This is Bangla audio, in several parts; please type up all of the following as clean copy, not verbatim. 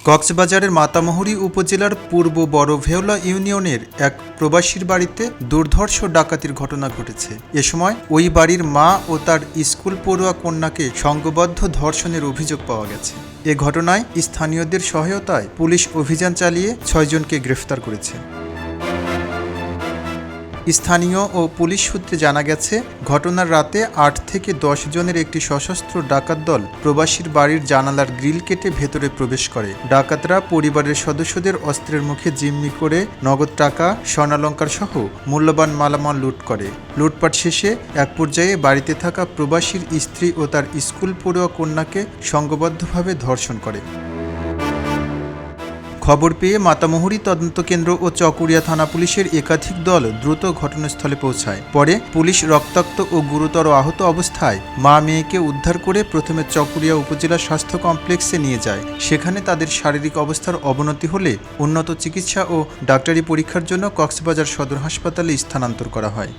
কক্সবাজারের মাতামুহুরী উপজেলার পূর্ব বড় ভেওলা ইউনিয়নের এক প্রবাসীর বাড়িতে দুর্ধর্ষ ডাকাতির ঘটনা ঘটেছে। এ সময় ওই বাড়ির মা ও তার স্কুল পড়ুয়া কন্যাকে সংঘবদ্ধ ধর্ষণের অভিযোগ পাওয়া গেছে। এ ঘটনায় স্থানীয়দের সহায়তায় পুলিশ অভিযান চালিয়ে ৬ জনকে গ্রেফতার করেছে। স্থানীয় ও পুলিশ সূত্রে জানা গেছে, ঘটনার রাতে ৮ থেকে ১০ জনের একটি সশস্ত্র ডাকাত দল প্রবাসীর বাড়ির জানালার গ্রিল কেটে ভেতরে প্রবেশ করে। ডাকাতরা পরিবারের সদস্যদের অস্ত্রের মুখে জিম্মি করে নগদ টাকা, স্বর্ণালংকার সহ মূল্যবান মালামাল লুট করে। লুটপাট শেষে এক পর্যায়ে বাড়িতে থাকা প্রবাসীর স্ত্রী ও তার স্কুল পড়ুয়া কন্যাকে সংঘবদ্ধভাবে ধর্ষণ করে। খবর পেয়ে মাতামুহুরী তদন্ত কেন্দ্র ও চকরিয়া থানা পুলিশের একাধিক দল দ্রুত ঘটনাস্থলে পৌঁছায়। পরে পুলিশ রক্তাক্ত ও গুরুতর আহত অবস্থায় মা মেয়েকে উদ্ধার করে প্রথমে চকরিয়া উপজেলা স্বাস্থ্য কমপ্লেক্সে নিয়ে যায়। সেখানে তাদের শারীরিক অবস্থার অবনতি হলে উন্নত চিকিৎসা ও ডাক্তারি পরীক্ষার জন্য কক্সবাজার সদর হাসপাতালে স্থানান্তর করা হয়।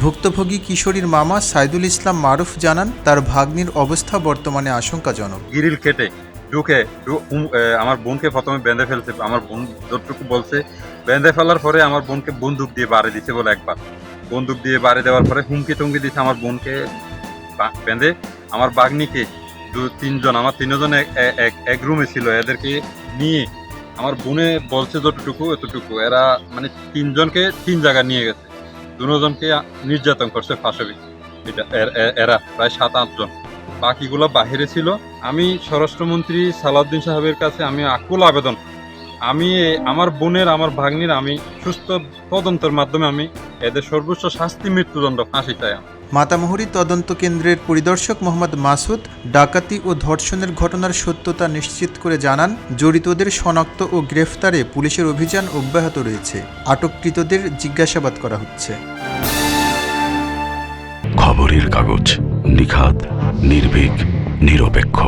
ভুক্তভোগী কিশোরীর মামা সাইদুল ইসলাম মারুফ জানান, তার ভাগ্নির অবস্থা বর্তমানে আশঙ্কাজনক। গ্রিল কেটে ঢুকে আমার বোনকে প্রথমে বেঁধে ফেলছে। আমার বোন যতটুকু বলছে, বেঁধে ফেলার পরে আমার বোনকে বন্দুক দিয়ে বাড়ি দিচ্ছে বলে একবার বন্দুক দিয়ে বাড়ি দেওয়ার পরে হুমকি টুমকি দিচ্ছে আমার বোনকে বেঁধে। আমার বাগ্নিকে 2-3 জন, আমার 3জন এক রুমে ছিল, এদেরকে নিয়ে আমার বোনে বলছে যতটুকু এতটুকু, এরা মানে 3 জনকে 3 জায়গায় নিয়ে গেছে। 2 জনকে নির্যাতন করছে ফাঁসাবি, এরা প্রায় 7-8 জন, বাকিগুলো বাহিরে ছিল। আমি স্বরাষ্ট্রমন্ত্রী সালাউদ্দিন সাহেবের কাছে আমি আকুল আবেদন, আমি আমার বোনের আমার ভাগ্নির আমি সুস্থ তদন্তের মাধ্যমে আমি এদের সর্বোচ্চ শাস্তি মৃত্যুদণ্ড ফাঁসি চাই। মাতামুহুরী তদন্ত কেন্দ্রের পরিদর্শক মোহাম্মদ মাসুদ ডাকাতি ও ধর্ষণের ঘটনার সত্যতা নিশ্চিত করে জানান, জড়িতদের শনাক্ত ও গ্রেফতারে পুলিশের অভিযান অব্যাহত রয়েছে। আটককৃতদের জিজ্ঞাসাবাদ করা হচ্ছে। খবরের কাগজ, নিখাত, নির্ভীক, নিরপেক্ষ।